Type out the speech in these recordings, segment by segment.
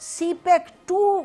CPEC 2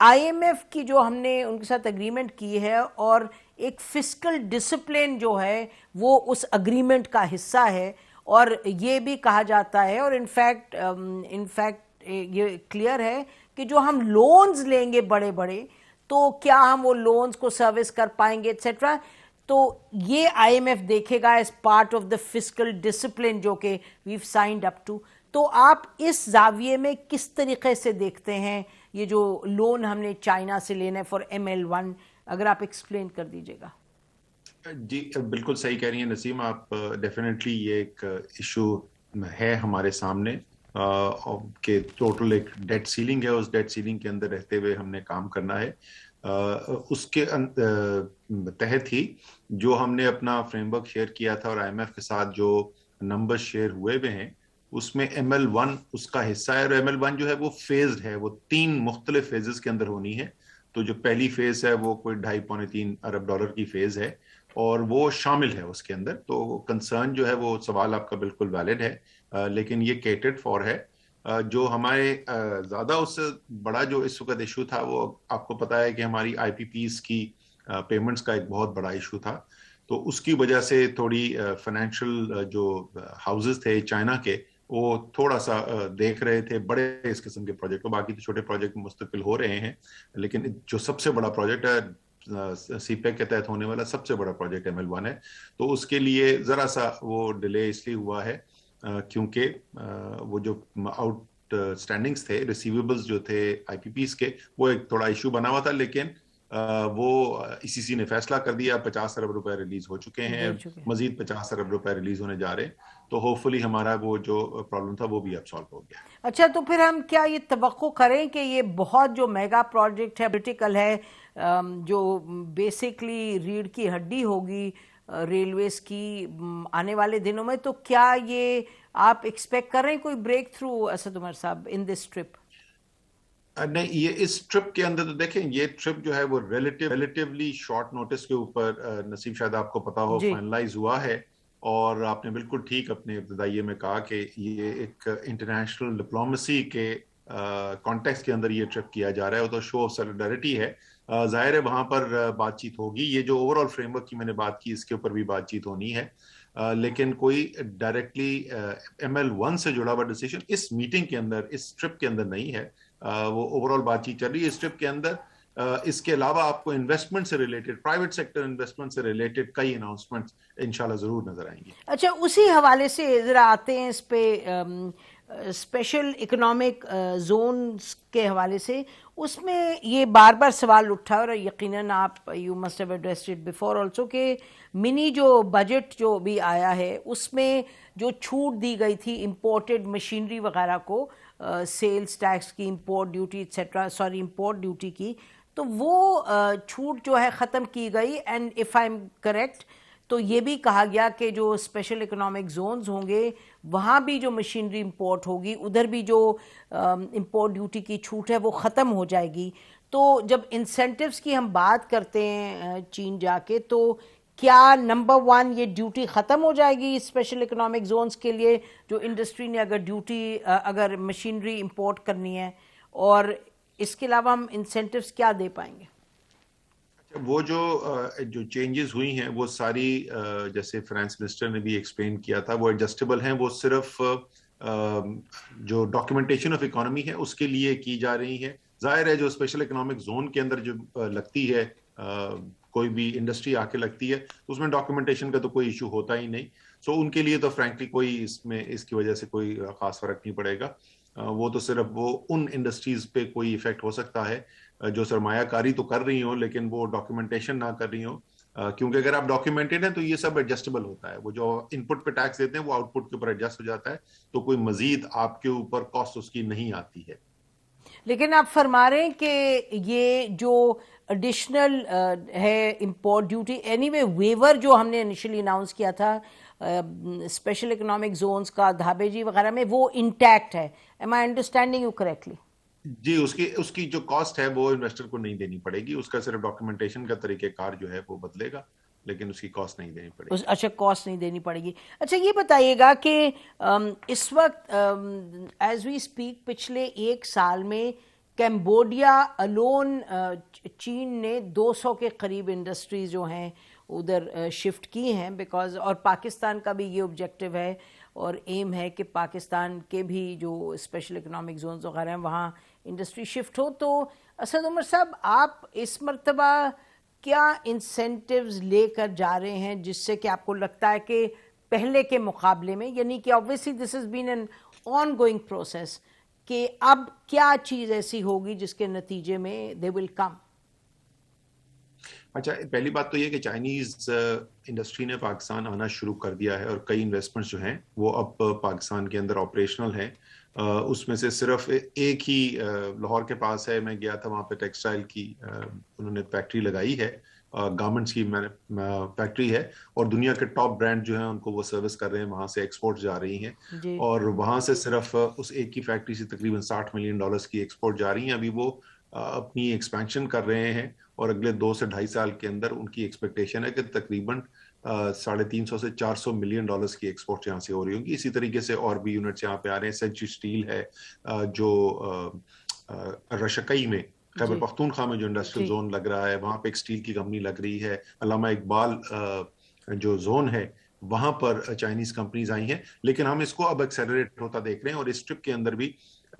آئی M F کی جو ہم نے ان کے ساتھ اگریمنٹ کی ہے اور ایک فسکل ڈسپلن جو ہے وہ اس اگریمنٹ کا حصہ ہے, اور یہ بھی کہا جاتا ہے اور انفیکٹ یہ کلیئر ہے کہ جو ہم لونز لیں گے بڑے بڑے تو کیا ہم وہ لونز کو سروس کر پائیں گے ایٹسیٹرا. تو یہ آئی ایم ایف دیکھے گا as part of the fiscal discipline جو کہ ویو سائنڈ اپ ٹو. تو آپ اس زاویے میں کس طریقے سے دیکھتے ہیں یہ جو لون ہم نے چائنا سے لینا ہے فار ML1, اگر آپ ایکسپلین کر دیجیے گا. جی بالکل صحیح کہہ رہی ہیں نسیم آپ. ڈیفینیٹلی یہ ایک ایشو ہے ہمارے سامنے کہ ٹوٹل ایک ڈیٹ سیلنگ ہے, اس ڈیٹ سیلنگ کے اندر رہتے ہوئے ہم نے کام کرنا ہے. اس کے تحت ہی جو ہم نے اپنا فریم ورک شیئر کیا تھا اور آئی ایم ایف کے ساتھ جو نمبر شیئر ہوئے ہوئے ہیں اس میں ML1 اس کا حصہ ہے, اور ML1 جو ہے وہ فیزڈ ہے, وہ 3 مختلف فیزز کے اندر ہونی ہے. تو جو پہلی فیز ہے وہ کوئی $2.5-3 ارب کی فیز ہے اور وہ شامل ہے اس کے اندر. تو کنسرن جو ہے وہ سوال آپ کا بالکل ویلڈ ہے, لیکن یہ کیٹرڈ فار ہے. جو ہمارے زیادہ اس سے بڑا جو اس وقت ایشو تھا وہ آپ کو پتا ہے کہ ہماری IPPs کی پیمنٹس کا ایک بہت بڑا ایشو تھا. تو اس کی وجہ سے تھوڑی فائنینشیل جو ہاؤسز تھے چائنا کے وہ تھوڑا سا دیکھ رہے تھے بڑے اس قسم کے پروجیکٹ کو. باقی تو چھوٹے پروجیکٹ مستقل ہو رہے ہیں, لیکن جو سب سے بڑا پروجیکٹ ہے سی پیک کے تحت ہونے والا سب سے بڑا پروجیکٹ ML1 ہے. تو اس کے لیے ذرا سا وہ ڈیلے اس لیے ہوا ہے کیونکہ وہ جو آؤٹ اسٹینڈنگس تھے, ریسیویبلز جو تھے IPPs کے, وہ ایک تھوڑا ایشو بنا ہوا تھا. لیکن وہ ECC نے فیصلہ کر دیا, 50 ارب روپے ریلیز ہو چکے ہیں, مزید 50 ارب روپے ریلیز ہونے جا رہے ہیں. تو ہوپ فلی ہمارا وہ جو پرابلم تھا وہ بھی اب سالو ہو گیا. اچھا, تو پھر ہم کیا یہ توقع کریں کہ یہ بہت جو میگا پروجیکٹ ہے کریٹیکل ہے جو بیسکلی ریڑھ کی ہڈی ہوگی ریلویز کی آنے والے دنوں میں, تو کیا یہ آپ ایکسپیکٹ کر رہے ہیں کوئی بریک تھرو اسد عمر صاحب ان دس ٹرپ؟ نہیں, یہ اس ٹرپ کے اندر تو دیکھیں یہ ٹرپ جو ہے وہ ریلیٹیولی شارٹ نوٹس کے اوپر نسیم شاید آپ کو پتا ہو فائنلائز ہوا ہے. اور آپ نے بالکل ٹھیک اپنے ابتدائیے میں کہا کہ یہ ایک انٹرنیشنل ڈپلومیسی کے کانٹیکس کے اندر یہ ٹرپ کیا جا رہا ہے. وہ تو شو آف سولیڈیرٹی ہے, ظاہر ہے وہاں پر بات چیت ہوگی. یہ جو اوور آل فریم ورک کی میں نے بات کی اس کے اوپر بھی بات چیت ہونی ہے, لیکن کوئی ڈائریکٹلی ML1 سے جڑا ہوا ڈیسیژن اس میٹنگ کے اندر اس ٹرپ کے اندر نہیں ہے. وہ اوور آل بات چیت چل رہی ہے اس ٹرپ کے اندر. اس کے علاوہ آپ کو انویسٹمنٹ سے ریلیٹڈ, پرائیویٹ سیکٹر انویسٹمنٹ سے ریلیٹڈ کئی اناؤنسمنٹس انشاءاللہ ضرور نظر آئیں گی. اچھا, اسی حوالے سے ذرا آتے ہیں اس پہ اسپیشل اکنامک زونز کے حوالے سے. اس میں یہ بار بار سوال اٹھا اور یقیناً آپ you must have addressed it before also کہ منی جو بجٹ جو بھی آیا ہے اس میں جو چھوٹ دی گئی تھی امپورٹڈ مشینری وغیرہ کو, سیلز ٹیکس کی, import duty et cetera, import duty کی, تو وہ چھوٹ جو ہے ختم کی گئی. And if I am correct تو یہ بھی کہا گیا کہ جو اسپیشل اکنامک زونز ہوں گے وہاں بھی جو مشینری امپورٹ ہوگی ادھر بھی جو امپورٹ ڈیوٹی کی چھوٹ ہے وہ ختم ہو جائے گی. تو جب انسینٹیوز کی ہم بات کرتے ہیں چین جا کے, تو کیا نمبر 1 یہ ڈیوٹی ختم ہو جائے گی اسپیشل اکنامک زونز کے لیے جو انڈسٹری نے اگر مشینری امپورٹ کرنی ہے, اور اس کے علاوہ ہم انسینٹیوز کیا دے پائیں گے؟ وہ جو چینجز ہوئی ہیں وہ ساری جیسے فائنانس منسٹر نے بھی ایکسپلین کیا تھا وہ ایڈجسٹیبل ہیں. وہ صرف جو ڈاکیومنٹیشن آف اکانومی ہے اس کے لیے کی جا رہی ہیں. ظاہر ہے جو اسپیشل اکنامک زون کے اندر جو لگتی ہے کوئی بھی انڈسٹری آ کے لگتی ہے اس میں ڈاکیومنٹیشن کا تو کوئی ایشو ہوتا ہی نہیں. سو ان کے لیے تو فرینکلی کوئی اس کی وجہ سے کوئی خاص فرق نہیں پڑے گا. وہ تو صرف وہ ان انڈسٹریز پہ کوئی ایفیکٹ ہو سکتا ہے جو سرمایہ کاری تو کر رہی ہوں لیکن وہ ڈاکیومنٹیشن نہ کر رہی ہوں, کیونکہ اگر آپ ڈاکیومنٹڈ ہیں تو یہ سب ایڈجسٹیبل ہوتا ہے. وہ جو ان پٹ پہ ٹیکس دیتے ہیں وہ آؤٹ پٹ کے اوپر ایڈجسٹ ہو جاتا ہے, تو کوئی مزید آپ کے اوپر کاسٹ اس کی نہیں آتی ہے. لیکن آپ فرما رہے ہیں کہ یہ جو ایڈیشنل ہے امپورٹ ڈیوٹی, اینی وے ویور جو ہم نے انیشلی اناؤنس کیا تھا اسپیشل اکنامک زونز کا دھابے جی وغیرہ میں, وہ انٹیکٹ ہے. Am I understanding you correctly? جی, اس کی جو کاسٹ ہے وہ انویسٹر کو نہیں دینی پڑے گی. اس کا صرف ڈاکیومنٹیشن کا طریقہ کار جو ہے وہ بدلے گا, لیکن اس کی کاسٹ نہیں دینی پڑے گی. اچھا, کاسٹ نہیں دینی پڑے گی. اچھا, یہ بتائیے گا کہ اس وقت ایز وی اسپیک پچھلے 1 سال میں کمبوڈیا الون چین نے 200 کے قریب انڈسٹریز جو ہیں ادھر شفٹ کی ہیں بیکاز، اور پاکستان کا بھی یہ آبجیکٹو ہے اور ایم ہے کہ پاکستان کے بھی جو اسپیشل اکنامک زونز وغیرہ ہیں وہاں انڈسٹری شفٹ ہو. تو اسد عمر صاحب، آپ اس مرتبہ کیا انسینٹیوز لے کر جا رہے ہیں جس سے کہ آپ کو لگتا ہے کہ پہلے کے مقابلے میں، یعنی کہ obviously this has been an ongoing process، کہ اب کیا چیز ایسی ہوگی جس کے نتیجے میں they will come؟ اچھا، پہلی بات تو یہ کہ چائنیز انڈسٹری نے پاکستان آنا شروع کر دیا ہے اور کئی انویسٹمنٹس جو ہیں وہ اب پاکستان کے اندر آپریشنل ہیں. اس میں سے صرف ایک ہی لاہور کے پاس ہے، میں گیا تھا وہاں پہ ٹیکسٹائل کی انہوں نے فیکٹری لگائی ہے، گارمنٹس کی فیکٹری ہے، اور دنیا کے ٹاپ برانڈ جو ہیں ان کو وہ سروس کر رہے ہیں، وہاں سے ایکسپورٹ جا رہی ہیں اور وہاں سے صرف اس ایک کی فیکٹری سے تقریباً $60 ملین کی ایکسپورٹ جا رہی ہیں. ابھی وہ اپنی ایکسپینشن کر رہے ہیں اور اگلے 2 سے 2.5 سال کے اندر ان کی ایکسپیکٹیشن ہے کہ تقریباً $350 سے $400 ملین کی ایکسپورٹ یہاں سے ہو رہی ہوں گی. اسی طریقے سے اور بھی یونٹس یہاں پہ آ رہے ہیں. سینچری اسٹیل ہے جو رشکئی میں خیبر پختونخوا میں جو انڈسٹریل زون لگ رہا ہے وہاں پہ ایک اسٹیل کی کمپنی لگ رہی ہے. علامہ اقبال جو زون ہے وہاں پر چائنیز کمپنیز آئی ہیں، لیکن ہم اس کو اب ایکسیلریٹ ہوتا دیکھ رہے ہیں. اور اس ٹرپ کے اندر بھی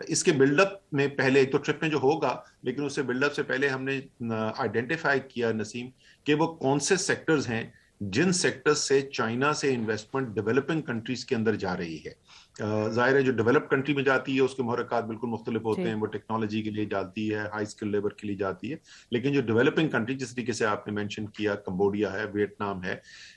اس کے بلڈ اپ میں پہلے، ایک تو ٹرپ میں جو ہوگا لیکن اس سے بلڈ اپ سے پہلے ہم نے آئیڈینٹیفائی کیا نسیم کہ وہ کون سے سیکٹرز ہیں جن سیکٹرز سے چائنا سے انویسٹمنٹ ڈیولپنگ کنٹریز کے اندر جا رہی ہے. ظاہر ہے جو ڈیولپ کنٹری میں جاتی ہے اس کے محرکات بالکل مختلف ہوتے ہیں، وہ ٹیکنالوجی کے لیے جاتی ہے، ہائی اسکل لیبر کے لیے جاتی ہے. لیکن جو ڈیولپنگ کنٹری جس طریقے سے آپ نے مینشن کیا، کمبوڈیا ہے، ویتنام ہے،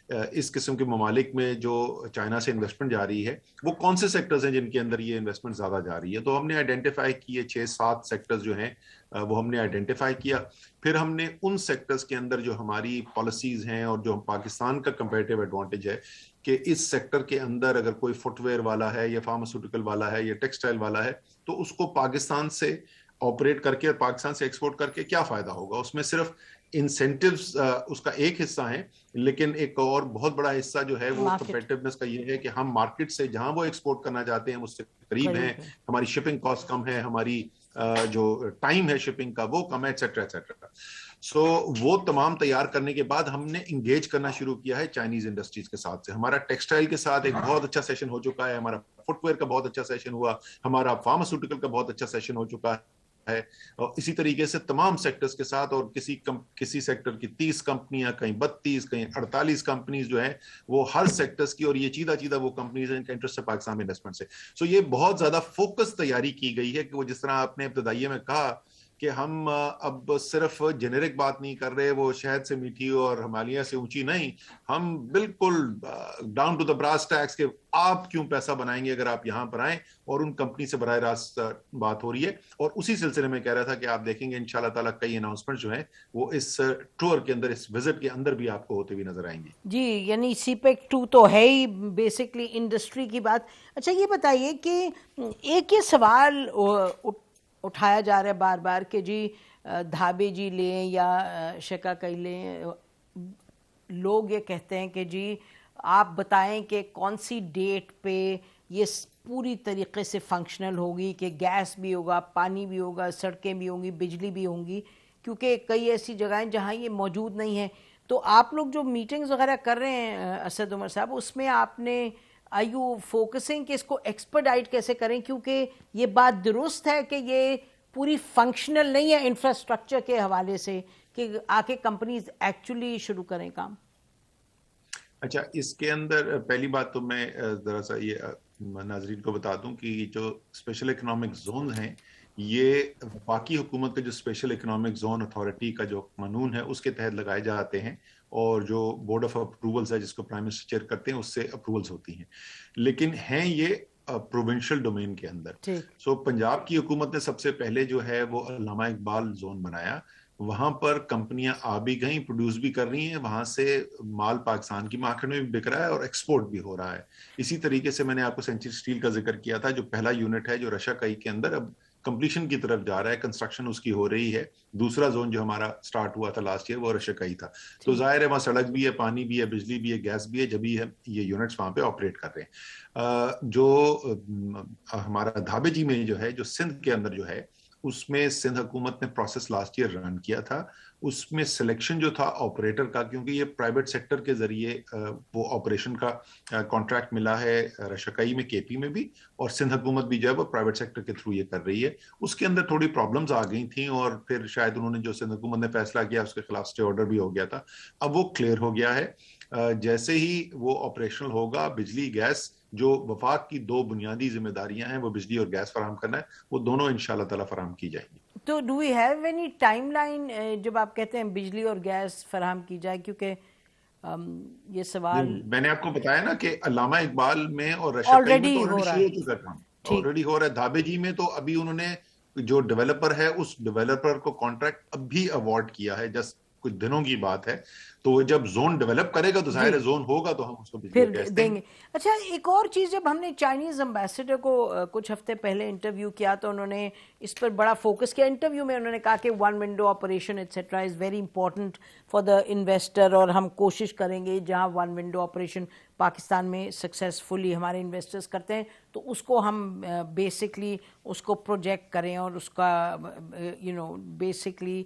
اس قسم کے ممالک میں جو چائنا سے انویسٹمنٹ جا رہی ہے وہ کون سے سیکٹرز ہیں جن کے اندر یہ انویسٹمنٹ زیادہ جا رہی ہے. تو ہم نے آئیڈینٹیفائی کیے 6-7 سیکٹرز جو ہیں وہ ہم نے آئیڈینٹیفائی کیا. پھر ہم نے ان سیکٹرز کے اندر جو ہماری پالیسیز ہیں اور جو پاکستان کا کمپیریٹیو ایڈوانٹیج ہے کہ اس سیکٹر کے اندر اگر کوئی فٹ ویئر والا ہے یا فارماسیوٹیکل والا ہے یا ٹیکسٹائل والا ہے تو اس کو پاکستان سے آپریٹ کر کے اور پاکستان سے ایکسپورٹ کر کے کیا فائدہ ہوگا. اس میں صرف انسینٹیوز اس کا ایک حصہ ہے، لیکن ایک اور بہت بڑا حصہ جو ہے وہ کمپیٹیونیس کا یہ ہے کہ ہم مارکیٹ سے جہاں وہ ایکسپورٹ کرنا چاہتے ہیں اس سے قریب ہیں، ہماری شپنگ کاسٹ کم ہے، ہماری جو ٹائم ہے شپنگ کا وہ کم ہے، ایٹسیٹرا ایٹسیٹرا. سو وہ تمام تیار کرنے کے بعد ہم نے انگیج کرنا شروع کیا ہے چائنیز انڈسٹریز کے ساتھ سے. ہمارا ٹیکسٹائل کے ساتھ ایک بہت اچھا سیشن ہو چکا ہے، ہمارا فٹ ویئر کا بہت اچھا سیشن ہوا، ہمارا فارماسیوٹیکل کا بہت اچھا سیشن ہو چکا ہے، اور اسی طریقے سے تمام سیکٹرز کے ساتھ. اور کسی سیکٹر کی 30 کمپنیاں، کہیں 32، کہیں 48 کمپنیز جو ہیں وہ ہر سیکٹرز کی، اور یہ چیدہ وہ کمپنیز ہیں ان کا انٹرسٹ ہے پاکستان میں انویسٹمنٹ سے. سو یہ بہت زیادہ فوکس تیاری کی گئی ہے کہ وہ جس طرح آپ نے ابتدائیے میں کہا کہ ہم اب صرف جنرک بات نہیں کر رہے، وہ شہد سے میٹھی اور ہمالیہ سے اونچی نہیں، ہم بالکل down to the brass tacks کہ آپ کیوں پیسہ بنائیں گے اگر آپ یہاں پر آئیں، اور ان کمپنی سے براہ راست بات ہو رہی ہے. اور اسی سلسلے میں کہہ رہا تھا کہ آپ دیکھیں گے انشاءاللہ تعالیٰ کئی اناؤنسمنٹ جو ہیں وہ اس ٹور کے اندر، اس وزٹ کے اندر بھی آپ کو ہوتے ہوئے نظر آئیں گے. جی، یعنی سی پیک 2 تو ہے ہی بیسکلی انڈسٹری کی بات. اچھا یہ بتائیے کہ ایک یہ سوال اٹھایا جا رہا ہے بار بار کہ جی دھابے جی لیں یا شکاکئی لیں، لوگ یہ کہتے ہیں کہ جی آپ بتائیں کہ کون سی ڈیٹ پہ یہ پوری طریقے سے فنکشنل ہوگی کہ گیس بھی ہوگا، پانی بھی ہوگا، سڑکیں بھی ہوں گی، بجلی بھی ہوں گی، کیونکہ کئی ایسی جگہیں جہاں یہ موجود نہیں ہیں. تو آپ لوگ جو میٹنگز وغیرہ کر رہے ہیں اسد عمر صاحب، اس میں آپ نے آر یو فوکسنگ کہ اس کو ایکسپرڈائٹ کیسے کریں، کیونکہ یہ بات درست ہے کہ یہ پوری فنکشنل نہیں ہے انفراسٹرکچر کے حوالے سے کہ آ کے کمپنیز ایکچولی شروع کریں کام. اچھا، اس کے اندر پہلی بات تو میں ذرا سا یہ ناظرین کو بتا دوں کہ جو اسپیشل اکنامک زون ہیں یہ وفاقی حکومت کا جو اسپیشل اکنامک زون اتھارٹی کا جو قانون ہے اس کے تحت لگائے جاتے ہیں، اور جو بورڈ آف اپروولز ہے جس کو پرائم منسٹر چیئر کرتے ہیں اس سے اپروولز ہوتی ہیں، لیکن ہیں یہ پروونشل ڈومین کے اندر. سو پنجاب کی حکومت نے سب سے پہلے جو ہے وہ علامہ اقبال زون بنایا. وہاں پر کمپنیاں آ بھی گئیں، پروڈیوس بھی کر رہی ہیں، وہاں سے مال پاکستان کی مارکیٹ میں بھی بک رہا ہے اور ایکسپورٹ بھی ہو رہا ہے. اسی طریقے سے میں نے آپ کو سینچری اسٹیل کا ذکر کیا تھا، جو پہلا یونٹ ہے جو رشکئی کے اندر اب کمپلیشن کی طرف جا رہا ہے، کنسٹرکشن اس کی ہو رہی ہے. دوسرا زون جو ہمارا سٹارٹ ہوا تھا لاسٹ ایئر وہ رشکئی تھا. تو ظاہر ہے وہاں سڑک بھی ہے، پانی بھی ہے، بجلی بھی ہے، گیس بھی ہے، جبھی ہے یہ یونٹس وہاں پہ آپریٹ کر رہے ہیں. جو ہمارا دھابے جی میں جو ہے، جو سندھ کے اندر جو ہے اس میں سندھ حکومت نے پروسیس لاسٹ ایئر رن کیا تھا. اس میں سلیکشن جو تھا آپریٹر کا, کیونکہ یہ پرائیویٹ سیکٹر کے ذریعے وہ آپریشن کا کانٹریکٹ ملا ہے رشکائی میں, کے پی میں بھی, اور سندھ حکومت بھی جو ہے وہ پرائیویٹ سیکٹر کے تھرو یہ کر رہی ہے. اس کے اندر تھوڑی پرابلمز آ گئی تھیں, اور پھر شاید انہوں نے جو سندھ حکومت نے فیصلہ کیا اس کے خلاف اسٹے آرڈر بھی ہو گیا تھا. اب وہ کلیئر ہو گیا ہے. جیسے ہی وہ آپریشنل ہوگا, بجلی گیس جو وفاق کی 2 بنیادی ذمہ داریاں ہیں, وہ بجلی اور گیس فراہم کرنا ہے, وہ دونوں انشاءاللہ تعالی فراہم کی جائیں گی. تو do we have any timeline جب آپ کہتے ہیں بجلی اور گیس فراہم کی جائے؟ کیونکہ یہ سوال میں نے آپ کو بتایا نا کہ علامہ اقبال میں اور رشکائی میں تو ہو رہا شروع ہے. ہو چکا تھا, ٹھیک. آلریڈی ہو رہا ہے. دھابے جی میں تو ابھی انہوں نے جو ڈیولپر ہے اس ڈیولپر کو کانٹریکٹ اب بھی ایوارڈ کیا ہے, جسٹ کچھ دنوں کی بات ہے. تو جب زون ڈیولپ کرے گا تو ظاہر ہے زون ہوگا تو ہم اس کو بجلی پھر اور گیس دیں گے. اچھا ایک اور چیز, جب ہم نے چائنیز امبیسڈر کو کچھ ہفتے پہلے انٹرویو کیا تو انہوں نے اس پر بڑا فوکس کیا. انٹرویو میں انہوں نے کہا کہ 1 window operation et cetera is very important for the investor, اور ہم کوشش کریں گے جہاں 1 ونڈو آپریشن پاکستان میں سکسیزفلی ہمارے انویسٹرز کرتے ہیں تو اس کو ہم بیسکلی اس کو پروجیکٹ کریں, اور اس کا basically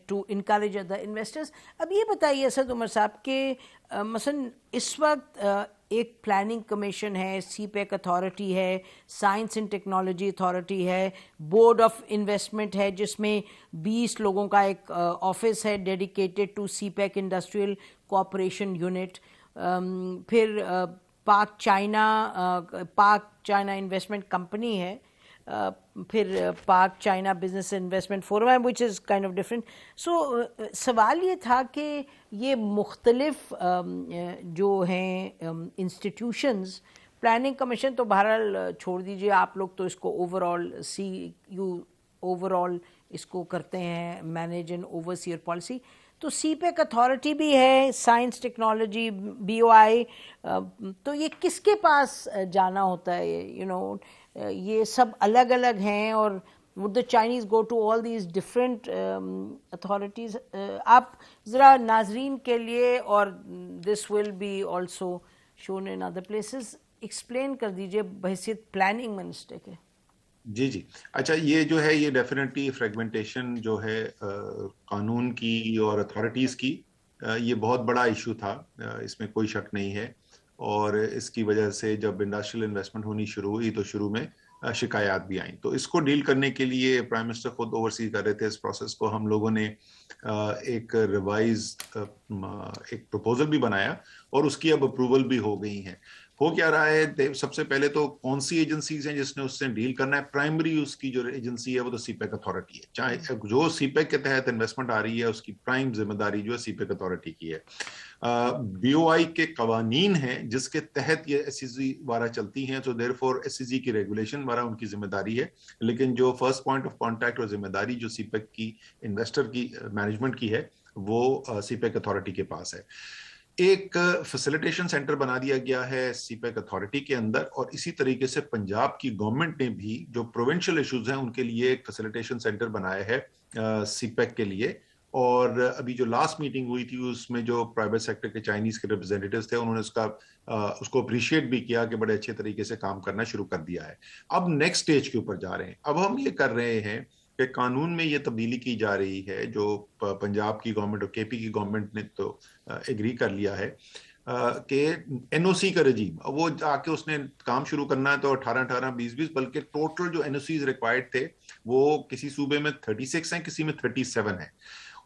to encourage other investors. اب یہ بتائیے اسد عمر صاحب کہ مثلا اس وقت ایک پلاننگ کمیشن ہے, سی پیک اتھارٹی ہے, سائنس اینڈ ٹیکنالوجی اتھارٹی ہے, بورڈ آف انویسٹمنٹ ہے جس میں 20 لوگوں کا ایک آفس ہے dedicated to CPEC industrial cooperation unit, پھر پاک چائنا انویسٹمنٹ کمپنی ہے, پھر Pak China business investment forum ہے which is kind of different. So سوال یہ تھا کہ یہ مختلف جو ہیں انسٹیٹیوشنز, پلاننگ کمیشن تو بہرحال چھوڑ دیجئے, آپ لوگ تو اس کو اوور آل اس کو کرتے ہیں مینیج اینڈ اوورسیئر پالیسی, تو سی پیک اتھارٹی بھی ہے, سائنس ٹیکنالوجی بی او آئی, تو یہ کس کے پاس جانا ہوتا ہے؟ یہ سب الگ الگ ہیں, اور would the Chinese go to all these different authorities? آپ ذرا ناظرین کے لیے, اور this will be also shown in other places, explain کر دیجئے بحیثیت پلاننگ منسٹر کے. جی اچھا, یہ جو ہے یہ ڈیفینیٹلی فریگمنٹیشن جو ہے قانون کی اور اتھارٹیز کی, یہ بہت بڑا ایشو تھا, اس میں کوئی شک نہیں ہے. اور اس کی وجہ سے جب انڈسٹریل انویسٹمنٹ ہونی شروع ہوئی تو شروع میں شکایات بھی آئیں. تو اس کو ڈیل کرنے کے لیے پرائم منسٹر خود اوورسی کر رہے تھے اس پروسیس کو. ہم لوگوں نے ایک ریوائز ایک پروپوزل بھی بنایا, اور اس کی اب اپروول بھی ہو گئی ہیں. ہو کیا رہا ہے, سب سے پہلے تو کون سی ایجنسیز ہیں جس نے اس سے ڈیل کرنا ہے؟ پرائمری اس کی جو ایجنسی ہے وہ تو سی پیک اتھارٹی ہے. چاہے جو سی پیک کے تحت انویسٹمنٹ آ رہی ہے اس کی پرائم ذمہ داری جو ہے سی پیک اتھارٹی کی ہے. بی او آئی کے قوانین ہیں جس کے تحت یہ ایس ای زی وارہ چلتی ہیں, تو دیر فور ایس ای زی کی ریگولیشن وارہ ان کی ذمہ داری ہے. لیکن جو فرسٹ پوائنٹ آف کانٹیکٹ اور ذمہ داری جو سی پیک کی انویسٹر کی مینجمنٹ کی ہے وہ سی پیک اتھارٹی کے پاس ہے. ایک فیسیلیٹیشن سینٹر بنا دیا گیا ہے سی پیک اتھارٹی کے اندر, اور اسی طریقے سے پنجاب کی گورنمنٹ نے بھی جو پروونشل ایشوز ہیں ان کے لیے ایک فیسیلیٹیشن سینٹر بنایا ہے سی پیک کے لیے. اور ابھی جو لاسٹ میٹنگ ہوئی تھی اس میں جو پرائیویٹ سیکٹر کے چائنیز کے ریپرزینٹیوز تھے انہوں نے اس کو اپریشیٹ بھی کیا کہ بڑے اچھے طریقے سے کام کرنا شروع کر دیا ہے. اب نیکسٹ سٹیج کے اوپر جا رہے ہیں. اب ہم یہ کر رہے ہیں کہ قانون میں یہ تبدیلی کی جا رہی ہے, جو پنجاب کی گورنمنٹ اور کے پی کی گورنمنٹ نے تو ایگری کر لیا ہے کہ این او سی کا رجیم, وہ آ کے اس نے کام شروع کرنا ہے تو 18 20 بلکہ ٹوٹل جو این او سیز ریکوائرڈ تھے وہ کسی صوبے میں 36 ہیں, کسی میں 37 ہیں.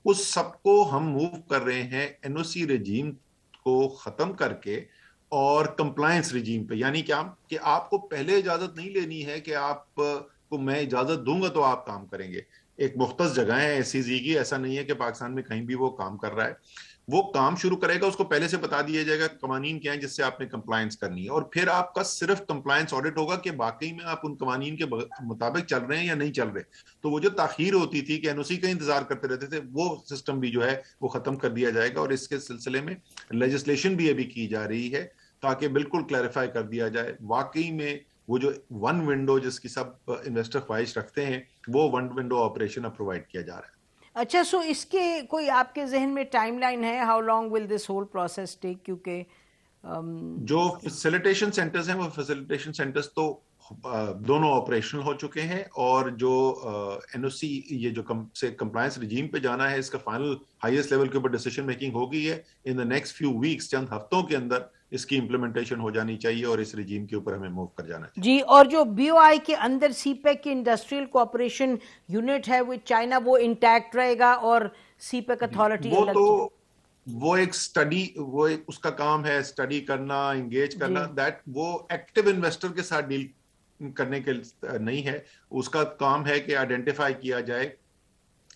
اس سب کو ہم موو کر رہے ہیں این او سی رجیم کو ختم کر کے اور کمپلائنس رجیم پہ. یعنی کیا کہ آپ کو پہلے اجازت نہیں لینی ہے کہ آپ کو میں اجازت دوں گا تو آپ کام کریں گے. ایک مختص جگہ ہے ایس سی زی کی, ایسا نہیں ہے کہ پاکستان میں کہیں بھی وہ کام کر رہا ہے. وہ کام شروع کرے گا, اس کو پہلے سے بتا دیا جائے گا قوانین کیا ہیں جس سے آپ نے کمپلائنس کرنی ہے, اور پھر آپ کا صرف کمپلائنس آڈٹ ہوگا کہ واقعی میں آپ ان قوانین کے مطابق چل رہے ہیں یا نہیں چل رہے. تو وہ جو تاخیر ہوتی تھی کہ این او سی کا انتظار کرتے رہتے تھے, وہ سسٹم بھی جو ہے وہ ختم کر دیا جائے گا. اور اس کے سلسلے میں لیجسلیشن بھی ابھی کی جا رہی ہے تاکہ بالکل کلیریفائی کر دیا جائے واقعی میں وہ جو 1 ونڈو جس کی سب انویسٹر خواہش رکھتے ہیں وہ 1 ونڈو آپریشن اب پرووائڈ کیا جا رہا ہے. اچھا, سو اس کے کوئی آپ کے ذہن میں ٹائم لائن ہے, how long will this whole process take? کیونکہ جو فیسیلیٹیشن سینٹرز ہیں وہ فیسیلیٹیشن سینٹرز تو دونوں آپریشنل ہو چکے ہیں, اور جو NOC یہ جو سے کمپلائنس رجیم پہ جانا ہے, اس کا فائنل ہائیسٹ لیول کے اوپر ڈیسیشن میکنگ ہو گئی ہے. ان دا نیکسٹ فیو ویکس, چند ہفتوں کے اندر اس کی امپلیمنٹیشن ہو جانی چاہیے, اور اس رجیم کے اوپر ہمیں موو کر جانا چاہیے. جی, اور جو BOI کے اندر سی پیک کی انڈسٹریل کوآپریشن یونٹ ہے وتھ چائنا, وہ انٹیکٹ رہے گا, اور سی پیک اتھارٹی وہ تو وہ ایک اسٹڈی, وہ اس کا کام ہے اسٹڈی کرنا, انگیج کرنا, دیٹ وہ ایکٹیو انویسٹر کے ساتھ ڈیل کرنے کے نہیں ہے. اس کا کام ہے کہ آئیڈینٹیفائی کیا جائے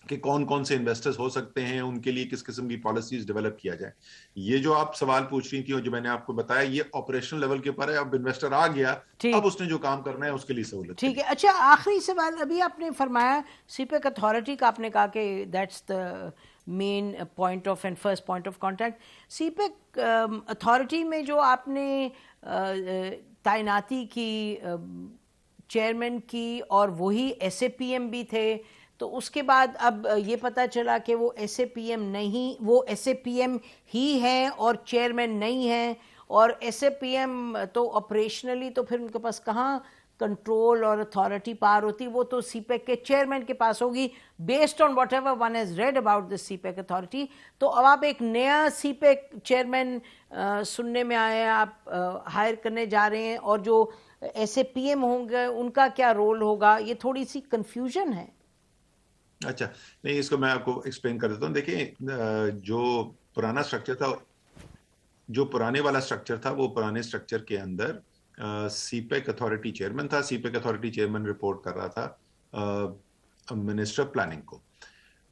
کہ کون کون سے انویسٹرز ہو سکتے ہیں, ان کے لیے کس قسم کی پالیسیز ڈیولپ کیا جائے. یہ جو آپ سوال پوچھ رہی تھی اور جو میں نے آپ کو بتایا, یہ آپریشنل لیول کے اوپر ہے. اب انویسٹر آ گیا, اب اس نے جو کام کرنا ہے اس کے لیے سہولت. ٹھیک ہے. اچھا, آخری سوال, ابھی آپ نے فرمایا سی پیک اتھارٹی کا, آپ نے کہا کہ that's the main point of and first point of contact. CPEC authority میں جو آپ نے تعیناتی کی چیئرمین کی, اور وہی SAPM بھی تھے, تو اس کے بعد اب یہ پتہ چلا کہ وہ SAPM نہیں, وہ SAPM ہی ہیں اور چیئرمین نہیں ہیں, اور SAPM تو آپریشنلی تو پھر ان کے پاس کہاں کنٹرول اور اتھارٹی پار ہوتی, وہ تو سی پیک کے چیئرمین کے پاس ہوگی, based on whatever one has read about this CPEC authority. تو اب آپ ایک نیا سی پیک چیئرمین سننے میں آئے, آپ ہائر کرنے جا رہے ہیں, اور جو SAPM ہوں گے ان کا کیا رول ہوگا, یہ تھوڑی سی کنفیوژن ہے. اچھا, نہیں, اس کو میں آپ کو ایکسپلین کر دیتا ہوں. دیکھیں, جو پرانا اسٹرکچر تھا, جو پرانے والا اسٹرکچر تھا, وہ پرانے اسٹرکچر کے اندر سی پیک اتھارٹی چیئرمین تھا. سی پیک اتھارٹی چیئرمین رپورٹ کر رہا تھا منسٹر پلاننگ کو.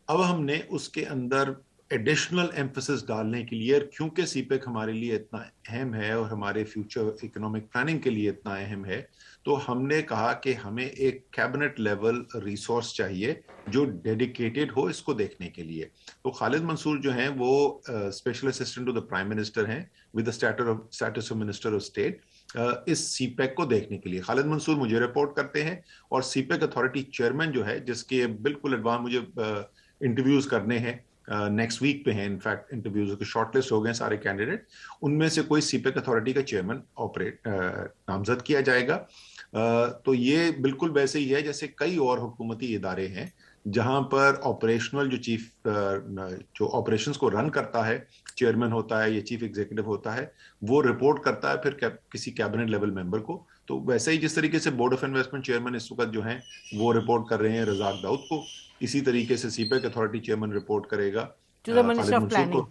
اب ہم نے اس کے اندر ایڈیشنل ایمفسس ڈالنے کے لیے, کیونکہ سی پیک ہمارے لیے اتنا اہم ہے اور ہمارے فیوچر اکنامک پلاننگ کے لیے اتنا اہم ہے, تو ہم نے کہا کہ ہمیں ایک کیبنٹ لیول ریسورس چاہیے جو ڈیڈیکیٹڈ ہو اس کو دیکھنے کے لیے. تو خالد منصور جو ہیں وہ special assistant to the prime minister ہیں with the status of minister of state اس سی پیک کو دیکھنے کے لیے. خالد منصور مجھے رپورٹ کرتے ہیں, اور سی پیک اتھارٹی چیئرمین جو ہے, جس کے بالکل ایڈوانس مجھے انٹرویوز کرنے ہیں, نیکسٹ ویک پہ ہیں انفیکٹ انٹرویوز کے شارٹ لسٹ ہو گئے سارے کینڈیڈیٹ, ان میں سے کوئی سی پیک اتھارٹی کا چیئرمین نامزد کیا جائے گا. تو یہ بالکل ویسے ہی ہے جیسے کئی اور حکومتی ادارے ہیں جہاں پر آپریشنل جو چیف جو آپریشنز کو رن کرتا ہے, چیئرمین ہوتا ہے یا چیف ایگزیکٹو ہوتا ہے, وہ رپورٹ کرتا ہے پھر کسی کیبنٹ لیول ممبر کو. تو ویسے ہی جس طریقے سے بورڈ آف انویسٹمنٹ چیئرمین اس وقت جو ہیں وہ رپورٹ کر رہے ہیں رزاق داؤد کو, اسی طریقے سے CPEC authority chairman report کرے گا خالد منصور کو.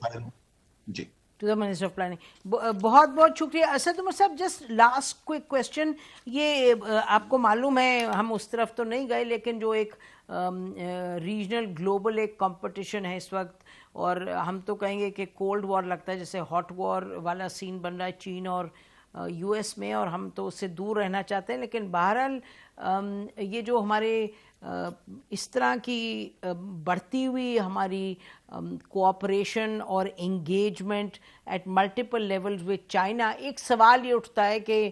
جی, to the minister of planning. بہت بہت شکریہ. اسد عمر صاحب, جسٹ لاسٹ کوئک کویسچن, یہ آپ کو معلوم ہے ہم اس طرف تو نہیں گئے, لیکن جو ایک ریجنل گلوبل ایک کمپٹیشن ہے اس وقت, اور ہم تو کہیں گے کہ کولڈ وار لگتا ہے, جیسے ہاٹ وار والا سین بن رہا ہے چین اور US میں, اور ہم تو اس سے دور رہنا چاہتے ہیں. لیکن بہرحال یہ جو ہمارے اس طرح کی بڑھتی ہوئی ہماری کوآپریشن اور engagement at multiple levels with China, ایک سوال یہ اٹھتا ہے کہ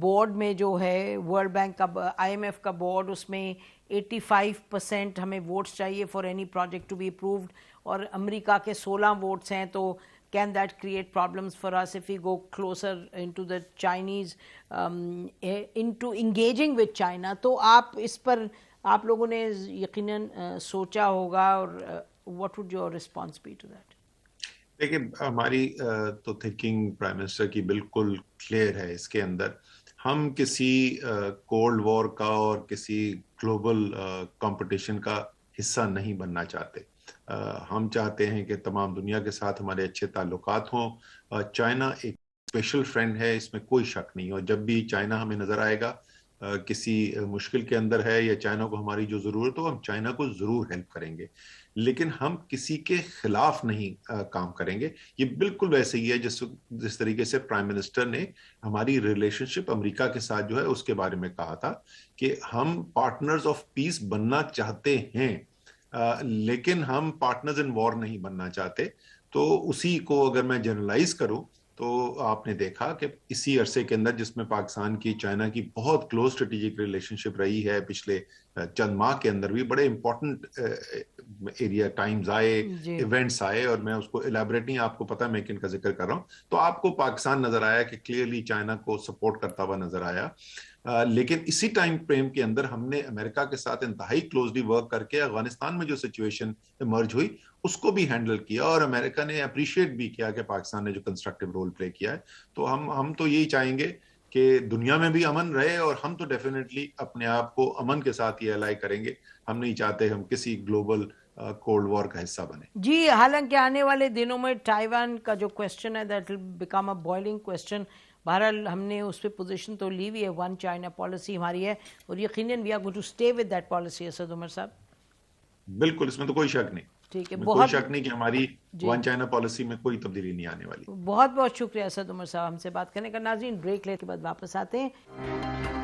بورڈ میں جو ہے ورلڈ بینک کا, IMF کا بورڈ, اس میں 85% ہمیں ووٹس چاہیے for any project to be approved, اور امریکہ کے 16 ووٹس ہیں. تو can that create problems for us if we go closer into the Chinese into engaging with China? تو آپ اس پر آپ لوگوں نے یقیناً سوچا ہوگا, اور what would your response be to that? دیکھیں, ہماری تو تھنکنگ پرائم منسٹر کی بالکل کلیئر ہے. اس کے اندر ہم کسی کولڈ وار کا اور کسی گلوبل کمپٹیشن کا حصہ نہیں بننا چاہتے. ہم چاہتے ہیں کہ تمام دنیا کے ساتھ ہمارے اچھے تعلقات ہوں. چائنا ایک اسپیشل فرینڈ ہے, اس میں کوئی شک نہیں. اور جب بھی چائنا ہمیں نظر آئے گا کسی مشکل کے اندر ہے یا چائنا کو ہماری جو ضرورت ہو, ہم چائنا کو ضرور ہیلپ کریں گے, لیکن ہم کسی کے خلاف نہیں کام کریں گے. یہ بالکل ویسے ہی ہے جس طریقے سے پرائم منسٹر نے ہماری ریلیشن شپ امریکہ کے ساتھ جو ہے اس کے بارے میں کہا تھا کہ ہم پارٹنرز آف پیس بننا چاہتے ہیں, لیکن ہم پارٹنرز ان وار نہیں بننا چاہتے. تو اسی کو اگر میں جنرلائز کروں تو آپ نے دیکھا کہ اسی عرصے کے اندر جس میں پاکستان کی چائنا کی بہت کلوز اسٹریٹجک ریلیشن شپ رہی ہے, پچھلے چند ماہ کے اندر بھی بڑے امپورٹنٹ ایریا ٹائمز آئے, ایونٹس آئے, اور میں اس کو الیبریٹ نہیں, آپ کو پتا میں کن کا ذکر کر رہا ہوں. تو آپ کو پاکستان نظر آیا کہ کلیئرلی چائنا کو سپورٹ کرتا ہوا نظر آیا. لیکن اسی ٹائم فریم کے اندر ہم نے امریکہ کے ساتھ انتہائی کلوزلی ورک کر کے افغانستان میں جو سچویشن ایمرج ہوئی اس کو بھی ہینڈل کیا، اور امریکہ نے اپریشیٹ بھی کیا کہ پاکستان نے جو کنسٹرکٹیو رول پلے کیا ہے. تو ہم تو یہی چاہیں گے کہ دنیا میں بھی امن رہے، اور ہم تو ڈیفینیٹلی اپنے آپ کو امن کے ساتھ یہ الائی کریں گے. ہم نہیں چاہتے ہم کسی گلوبل کولڈ وار کا حصہ بنے. جی، حالانکہ آنے والے دنوں میں تائیوان کا جو کویسچن ہے that will become a boiling question. بہرحال ہم نے اس پہ پوزیشن تو لی ہوئی ہے، ون چائنا پالیسی ہماری ہے، اور یقیناً we are going to stay with that policy. Asad Umar صاحب بالکل، اس میں تو کوئی شک نہیں. ٹھیک ہے، کوئی بہت شک نہیں کہ ہماری جی ون چائنا پالیسی میں کوئی تبدیلی نہیں آنے والی. بہت بہت شکریہ اسد عمر صاحب ہم سے بات کرنے کا. ناظرین بریک لے کے بعد واپس آتے ہیں.